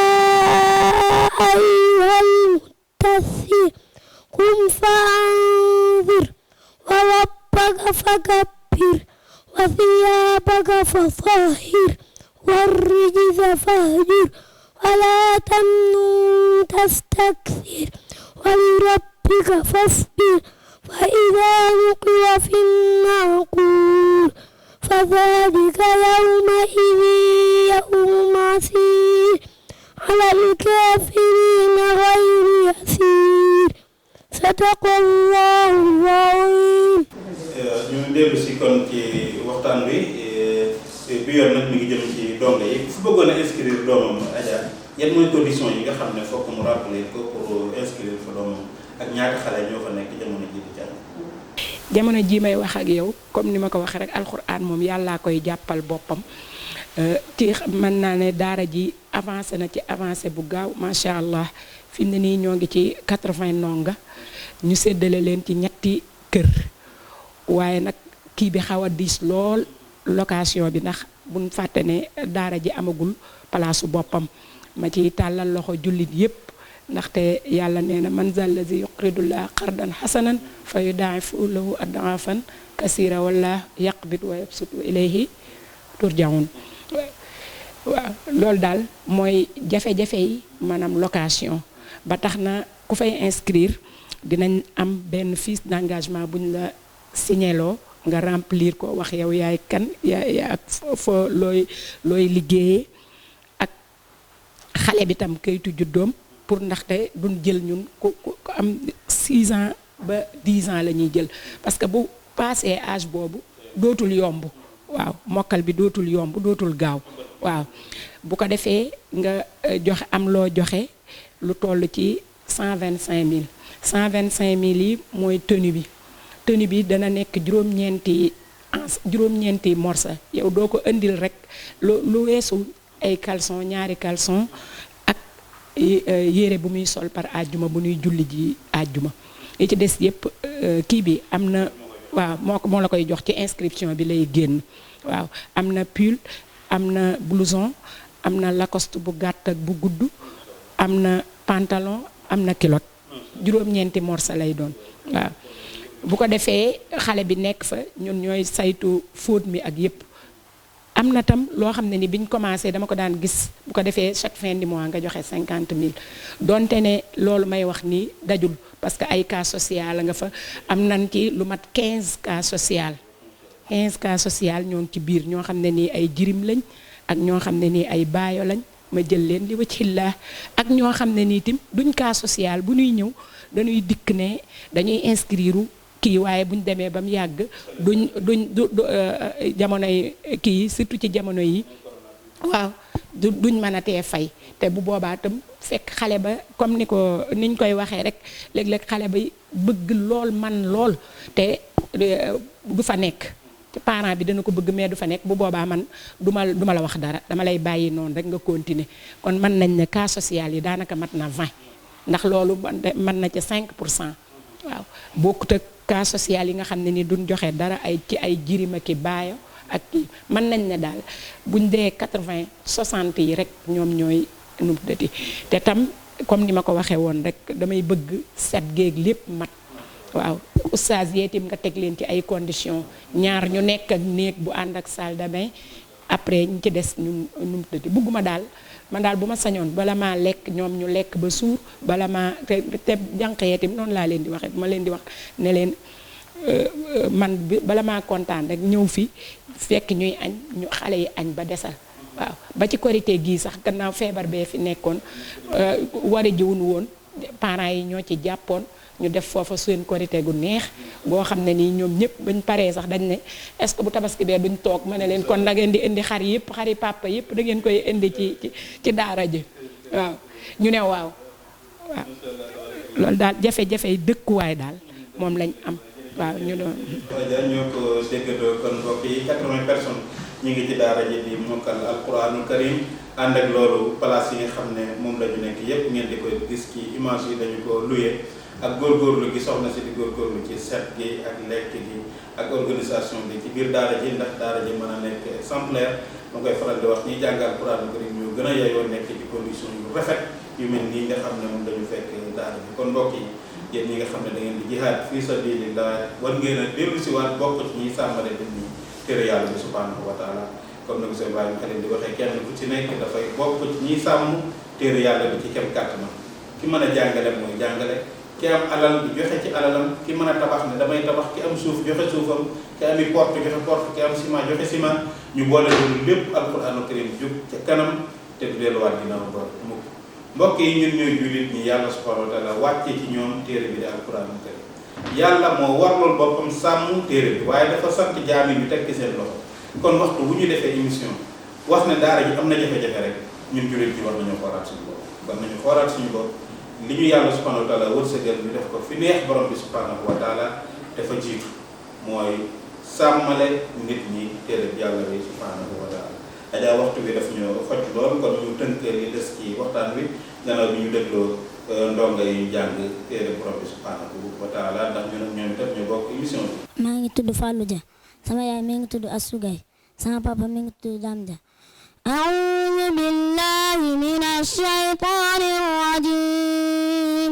أيها المدثر قم فأنذر وربك فكبر وثيابك فطهر والرجز فاهجر ولا تمنن تستكثر ولربك فاصبر فإذا نقر في الناقور فذلك يومئذ يوم عسير على الكافرين غير يسير صدق الله العظيم. ñu dellu si kon ci waxtaan bi yoon nag mi ngi jëm ci dongle yi fu bëggoon a inscrire doomam Adja yan mooy condition yi nga xam ne fokk mu rappeler ko pour inscrire fa doomam ak ñaata xale ñoo fa nekk jamono ji di jàng. jamono ji may wax ak yow comme ni ma ko waxee rek alxuraan moom yàllaa koy jàppal boppam ci mën naa ne daara ji avancé na ci avancé bu gaaw macha allah fi mu ne nii ñoo ngi ci 80 ndonga ñu séddale leen ci ñetti kër waaye nag kii bi xaw a diis lool location bi ndax buñ fàtte ne daara ji amagul palaasu boppam ma ci tàllal loxo jullit yépp ndaxte yàlla nee na man zal lazi yuqridullaha qardan hasanan fa yudaa'ifu lahu ad'aafan kasiira wala yaqbid wa yabsutu ilayhi turja'un waaw loolu daal mooy jafe-jafe yi maanaam location ba tax na ku fay inscrire dinañ am benn fiche d'engagement bu ñu la signéloo nga remplir ko wax yow yaay kan yaay ak foo looy liggéeyee ak xale bi tam kayitu juddoom pour ndaxte duñ jël ñun ku am 6 ans ba 10 ans la ñuy jël parce que bu passé âge boobu dootul yomb waaw mokkal bi dootul yomb dootul gaaw waaw bu ko defee nga joxe am loo joxe lu toll ci 125 000 yi mooy tenue bi dana nekk juróom-ñeenti morsa yow doo ko indil rek lu weesu ay caleçon ñaari caleçon ak yére bu muy sol par àjjuma bu ñuy julli ji àjjuma yi ci des yëpp kii bi am na waaw moo la koy jox ci inscription bi lay génn waaw am na pull am na blouson am na lacoste bu gàtt ak bu gudd am na pantalon am na culotte juróom-ñeenti morsa lay doon waaw bu ko defee xale bi nekk fa ñun ñooy saytu fóot mi ak yëpp am na tam loo xam ne ni biñ commencé dama ko daan gis bu ko defee chaque fin du mois nga joxe 50 000 donte ne loolu may wax nii dajul parce que ay cas social la nga fa am nañ ci lu mat 15 cas social ñoo ngi ci biir ñoo xam ne nii ay jirim lañ ak ñoo xam ne nii ay baayo lañ ma jël leen li wacillaa ak ñoo xam ne nii tim duñ cas social bu ñuy ñëw dañuy dikk ne dañuy inscrire kii waaye buñ demee ba mu yàgg duñ jamonoy kii surtout ci jamono yi waaw duñ mën a tee fay te bu boobaa tam fekk xale ba comme niñ koy waxee rek léeg-léeg xale ba bëgg lool man lool te du fa nekk te parent bi dana ko bëgg mais du fa nekk bu boobaa man du ma la wax dara dama lay bàyyi noonu rek nga continuer kon mën nañ ne cas social yi daanaka mat na 20 ndax loolu mën na ca 5 pour cent waaw bokkut ak cas social yi nga xam ne ni duñ joxe dara ci ay jirima ki baayo ak kii mën nañ ne daal buñ dee 80 60 yi rek ñoom ñooy numtati te tam comme ni ma ko waxee woon rek damay bëgg set géeg lépp mat waaw oustaz yeetim nga teg leen ci ay conditions ñaar ñu nekk ak néeg bu ànd ak salle de bain après ñu ci des ñu numtati bëgguma daal man daal bu ma sañoon bala maa lekk ñoom ñu lekk ba suur bala maa te jànq yeetim noonu laa leen di waxee bu ma leen di wax ne leen man bala maa kontaan rek ñëw fi fekk ñuy añ ñu xale yi añ ba desal waaw ba ci korité gii sax gannaaw feebar bee fi nekkoon wari jiwun woon parents yi ñoo ci jàppoon ñu def foofa seen korité gu neex boo xam ne nii ñoom ñëpp bañ paree sax dañ ne est-ce que bu tabaski bee duñ toog ma ne leen kon da ngeen di indi xar yëpp xari papa yëpp da ngeen koy indi ci daara ji waaw ñu ne waaw loolu daal jafe-jafe dëkkuwaay daal moom lañ am waaw ñu doon. ñoo ko déggoo kon mbokk yi 80 personnes ñu ngi ci daara ji di mokkal alquranul karim ànd ak loolu place yi nga xam ne moom la ñu nekk yëpp ngeen di ko gis ci image yi dañu ko luyee ak góorgóorlu gi soxna si di góorgóorlu ci set gi ak lekk gi ak organisation bi ci biir daara ji ndax daara ji mën a nekk exemplaire ma koy faral di wax ñi jàngal alquranul karim ñu gën a yeyoo nekk ci condition yu rafet yu mel nii nga xam ne moom dañu fekk daara ji kon mbokk yi yéen ñi nga xam ne da ngeen di jihaad fii sabilillah war ngeen a dellu si waat bokk ci ñiy sàmmale nit ñi téere yàlla bi subhanahu wa taala comme ni ko seen Ibrahima Khalil di waxee kenn ku ci nekk dafay bokk ci ñiy sàmm téere yàlla bi ci kem kàttanam ki mën a jàngale mooy jàngale ki am alal di joxe ci alalam ki mën a tabax ne damay tabax ki am suuf joxe suufam ki ami porte joxe porte ki am ciment joxe ciment ñu boole loolu lépp alquranul karim jóg ca kanam te du delluwaat ginnaaw ba mukk mbokk yi ñun ñooy jullit ñi yàlla subhanahu wa taala wàcce ci ñoom téere bi di alquranul karim yàlla moo warlool boppam sàmm téere bi waaye dafa sant jaam yi ñu teg ci seen loxo kon waxtu bu ñu defee émission wax ne daara ji am na jafe-jafe rek ñun jullit ñi war nañoo xoolaat suñu bopp war nañu xoolaat suñu bopp li ñu yàlla subhanahu wa taala wërsëgal ñu def ko fi neex borom bi subhanahu wa taala dafa jiitu mooy sàmmale nit ñi téere bi yàlla bi subhanahu wa taala ajaa waxtu bi daf ñoo xoj lool kon ñu tënk li des ci waxtaan bi gannaaw bi ñu dégloo ndonga yi ñu jàng téere borom bi subhanahu wa taala ndax ñun ak ñoom itam ñu bokk émission bi. maa ngi tudd Fallou Dia sama yaay mi ngi tudd Assou Gaye sama papa mi ngi tudd Dame Dia. أعوذ بالله من الشيطان الرجيم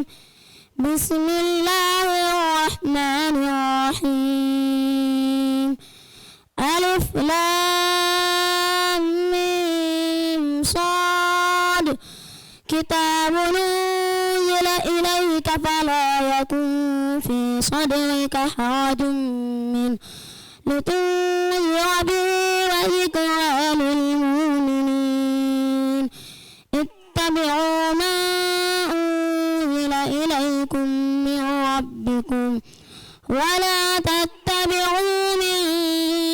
بسم الله الرحمن الرحيم ألف لام ميم صاد كتاب أنزل إليك فلا يكن في صدرك حرج منه لتنذر به وذكرى للمؤمنين اتبعوا ما أنزل إليكم من ربكم ولا تتبعوا من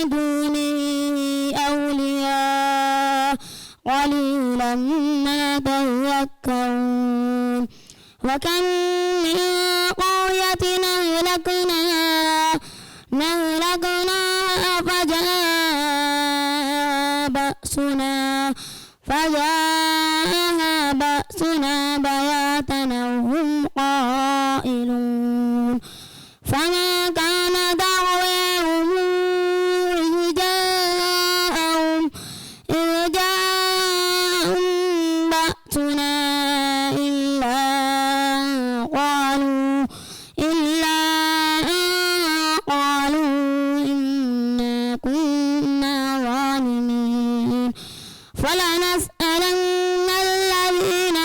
دونه يعلمون وكم من قرية أهلكناها فجاءها بأسنا بياتا وهم قائلون فما كان دعواهم إذ جاءهم بأسنا إلا أن قالوا إنا كنا ظالمين فلنسألن الذين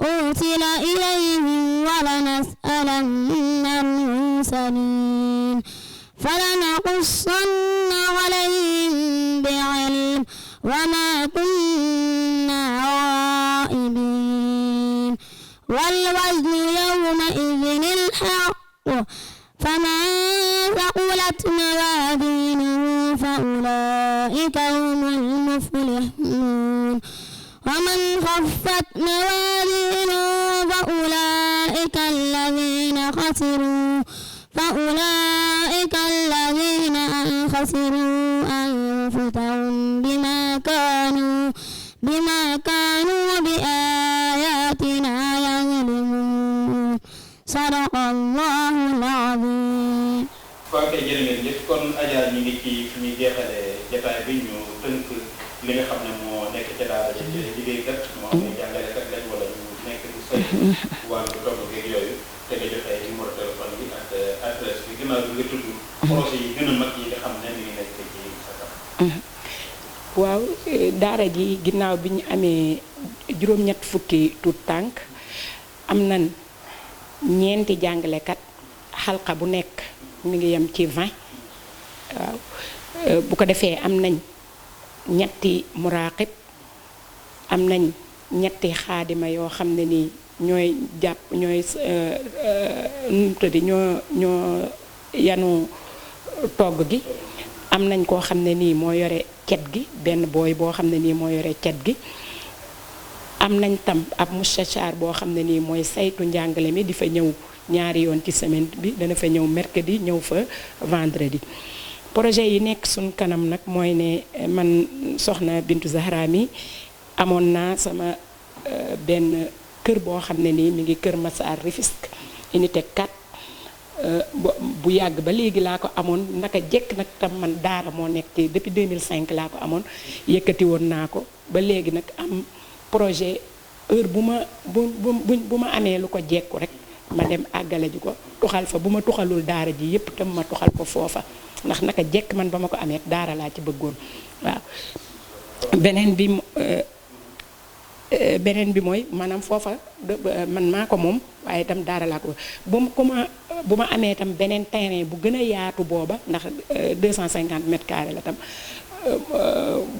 أرسل إليهم ولنسألن المرسلين فلنقصن عليهم بعلم وما كنا غائبين والوزن يومئذ الحق فمن ثقلت موازينه فأولئك هم المفلحون ومن خفت موازينه فأولئك الذين خسروا أنفسهم بما كانوا بآياتنا يظلمون صدق الله العظيم. ok jërë ngeen jëf kon Adja ñi ngi ci fi ñuy jeexalee jotaay bi ñu tënk li nga xam ne moo nekk ca daara ja ci liggéeykat moo xam ne jàngalekat lañ wala ñu nekk di saytu wàllu togg geeg yooyu te nga joxe numéro téléphone bi ak adresse bi ginnaaw bi nga tudd projet yi gën a mag yi nga xam ne mi ngi nekk ci sa kanam. waaw daara ji ginnaaw bi ñu amee juróom-ñett fukki tuut tànk am nañ ñeenti jàngalekat xalqa bu nekk mi ngi yem ci 20 waaw bu ko defee am nañ ñetti muraqib am nañ ñetti xaadima yoo xam ne nii ñooy jàpp ñooy ñoo yanu togg gi am nañ koo xam ne nii moo yore cet gi benn booy boo xam ne nii moo yore cet gi am nañ tam ab mustachar boo xam ne nii mooy saytu njàngale mi di fa ñëw ñaari yoon ci semaine bi dana fa ñëw mercredi ñëw fa vendredi. projet yi nekk suñ kanam nag mooy ne man soxna Bintu Zahra mi amoon naa sama benn kër boo xam ne nii mi ngi Kër Massar Rufisque unité 4 bu yàgg ba léegi laa ko amoon naka jekk nag tam man daara moo nekk ci depuis 2005 laa ko amoon yëkkati woon naa ko ba léegi nag am projet heure bu ma amee lu ko jekku rek ma dem àggale ji ko tuxal fa bu ma tuxalul daara ji yépp tam ma tuxal ko foofa ndax naka jekk man ba ma ko amee daara laa ci bëggoon waaw beneen bi mooy maanaam foofa man maa ko moom waaye itam daara laa ko bu ma amee itam beneen terrain bu gën a yaatu booba ndax 250 mètres carrés la tam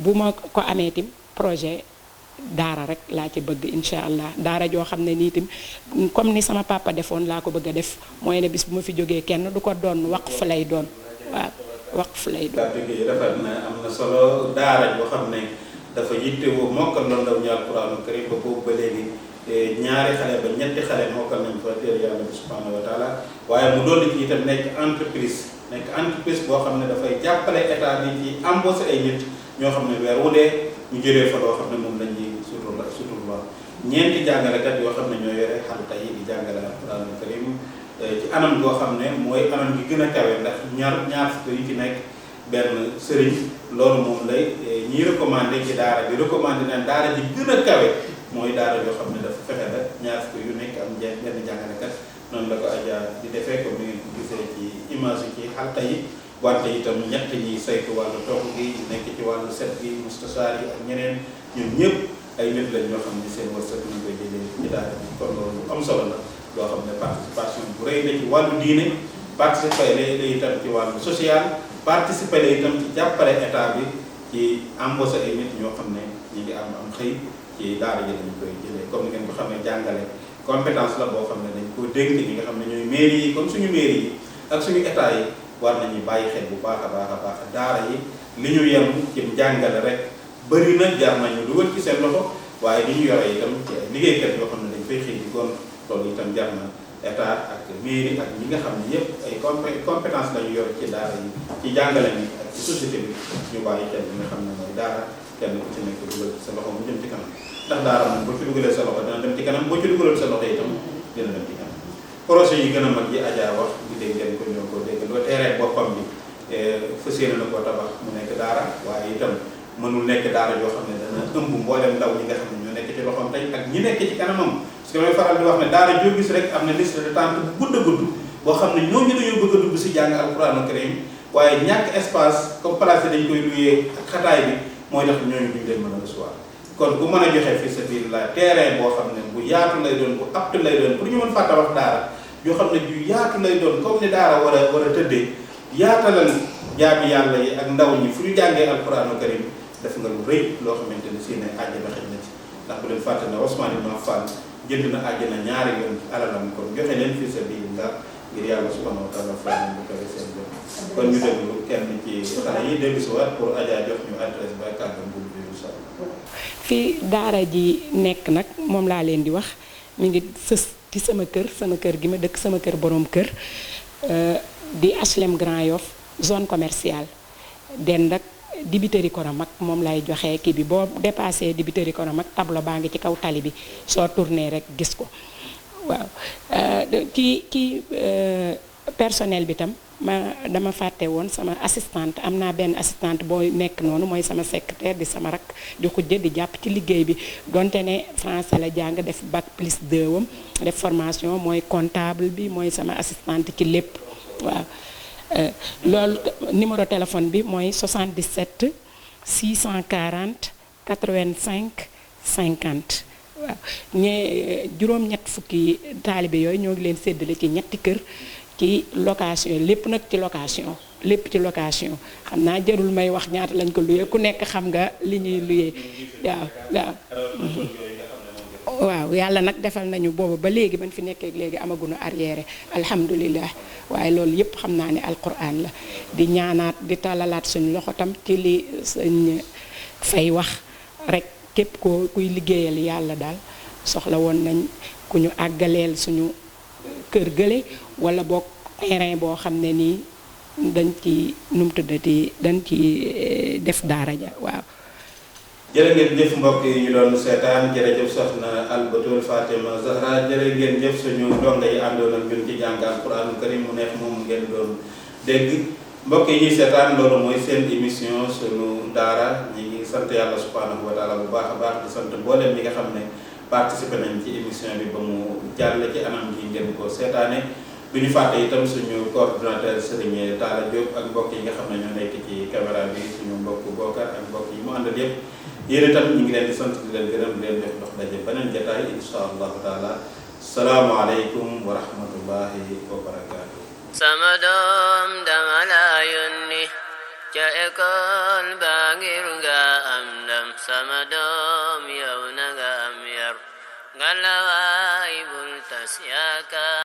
bu ma ko amee itam projet daara rek laa ci bëgg incha allah daara joo xam ne nii itam comme ni sama papa defoon laa ko bëgg a def mooy ne bis bu ma fi jógee kenn du ko doon waqf lay doon waaw waqf lay doon. rafet na am na solo daara joo xam ne dafa yittewoo mokkal loolu ndaw ñu alquraanul karim ba boobu ba léegi ñaari xale ba ñetti xale mokkal nañ fa téere yàlla bi subhanahu wa taala waaye mu dolli ci itam nekk entreprise boo xam ne dafay jàppale état bi ci embauché ay nit ñoo xam ne weer wu dee ñu jëlee fa loo xam ne moom lañ ñuy suturloo ñeenti jàngalekat yoo xam ne ñoo yore xalqa yi di jàngale alquraanul karim ci anam goo xam ne mooy anam gi gën a kawe ndax ñaar fukk yi ci nekk benn sëriñ loolu moom lay ñiy recommandé ci daara bi recommandé nañ daara ji gën a kawe mooy daara yoo xam ne dafa fexe ba ñaar fukk yu nekk am benn jàngalekat noonu la ko Adja di defee comme ni ngeen ko gisee ci image yi ci xalqa yi wante itam ñett ñi saytu wàllu togg gi nekk ci wàllu set gi mustachar yi ak ñeneen ñun ñëpp ay nit lañ ñoo xam ne seen wërsëg ñu koy jëlee ci daara bi kon loolu am solo la loo xam ne participation bu rëy la ci wàllu diine participer la itam ci wàllu social participer la itam ci jàppale état bi ci embauché ay nit ñoo xam ne ñi ngi am xëy ci daara ji lañu koy jëlee comme ni ngeen ko xamee jàngale compétence la boo xam ne dañ ko dénk ñi nga xam ne ñooy mairie yi comme suñu mairie yi ak suñu état yi war nañu bàyyi xel bu baax a daara yi li ñu yem ci jàngale rek bëri na jar nañu dugal ci seen loxo waaye li ñu yore itam ci ay liggéeykat yoo xam ne dañ fay xëy di goon loolu itam jar na état ak mairie ak ñi nga xam ne yëpp ay compétence la ñu yor ci daara yi ci jàngale ni ak ci société bi ñu bàyyi xel li nga xam ne mooy daara kenn ku ci nekk dugal sa loxo mu jëm ci kanam ndax daara moom boo ci dugalee sa loxo dina dem ci kanam boo ci dugalal sa loxo itam dina dem ci kanam projet yi gën a mag yi Adja wax di dégg ngeen ko ñoo ko dégg loo teree boppam bi fas yéene na koo tabax mu nekk daara waaye itam mënul nekk daara yoo xam ne dana ëmb mboolem ndaw ñi nga xam ne ñoo nekk ci loxoom tey ak ñi nekk ci kanamam parce que may faral di wax ne daara joo gis rek am na liste d'attente bu gudd a gudd boo xam ne ñooñu dañoo bëgg a dugg si jàng alxuraanu karim waaye ñàkk espace comme place dañ koy luyee ak xataay bi mooy tax ñooñu duñ leen mën a recevoir kon bu mën a joxe fi sabilillah terrain boo xam ne bu yaatu lay doon bu apte lay doon pour ñu mën faa tabax daara yoo xam ne ju yaatu lay doon comme ni daara war a tëddee yaatalal jaami yàlla yi ak ndaw ñi fu ñu jàngee alxuraanu karim def nga lu rëy loo xamante ne si ne àjjana xëj na ci ndax bu leen fàtte ne Ousmane Ibn Affan jënd na àjjana ñaari yoon alalam kon joxe leen fi sabilillah ngir yàlla subhanahu wa taala fay nañ bu koy seen bopp kon ñu déglu kenn ci xale yi dellu si waat pour Adja jox ñu adresse ba kàddam bu bi incha allah. fii daara ji nekk nag moom laa leen di wax mi ngi sës ci sama kër gi ma dëkk sama kër borom kër di HLM Grand Yoff zone commerciale den nag dibiteri Koromak moom lay joxe kii bi boo dépassé dibiteri Koromak tableau baa ngi ci kaw tali bi soo tourné rek gis ko waaw kii personnel bi tam dama fàtte woon sama assistante am naa benn assistante booy nekk noonu mooy sama secrétaire di sama rak di xujja di jàpp ci liggéey bi donte ne français la jàng def bac plus 2 wam def formation mooy comptable bi mooy sama assistante ci lépp waaw loolu numéro téléphone bi mooy 77 640 85 50 waaw juróom-ñett fukki taalibe yooyu ñoo ngi leen séddale ci ñetti kër ci location lépp nag ci location lépp ci location xam naa jarul may wax ñaata lañ ko luyee ku nekk xam nga li ñuy luyee waaw yàlla nag defal nañu boobu ba léegi ban fi nekkee léegi amaguñu arrière alhamdulilah waaye loolu yëpp xam naa ne alquran la di ñaanaat di tàllalaat suñu loxo tam ci li sëñ fay wax rek képp kuy liggéeyal yàlla daal soxla woon nañ ku ñu àggaleel suñu kër gële wala boog terrain boo xam ne nii dañ ci num tuddati dañ ci def daara ja waaw. jërë ngeen jëf mbokk yi ñu doon seetaan jërëjëf soxna Albatul Fatima Zahra jërë ngeen jëf suñu donga yi àndoon ak ñun ci jàng alquranul karim mu neex moom ngeen doon dégg mbokk yi ñuy seetaan loolu mooy seen émission sunu daara ñi ngi sant yàlla subhanahu wa taala bu baax a baax di sant mboolem ñi nga xam ne participé nañ ci émission bi ba mu jàll ci anam gi ngeen ko seetaane bu ñu fàtte itam suñu coordonnateur Serigne Talla Diop ak mbokk yi nga xam ne ñoo nekk ci caméra bi suñu mbokk Bokar ak mbokk yi mu àndal yëpp yéen itam ñu ngi leen di sant di leen gërëm di leen jox dox daje beneen jotaay insha allahu taala salaamualeykum wa rahmatullahi wa barakaatu. sama doom dama la yónni ca école ba ngir nga am ndam sama doom yow na nga am yar nga la waay bul tas yaakaar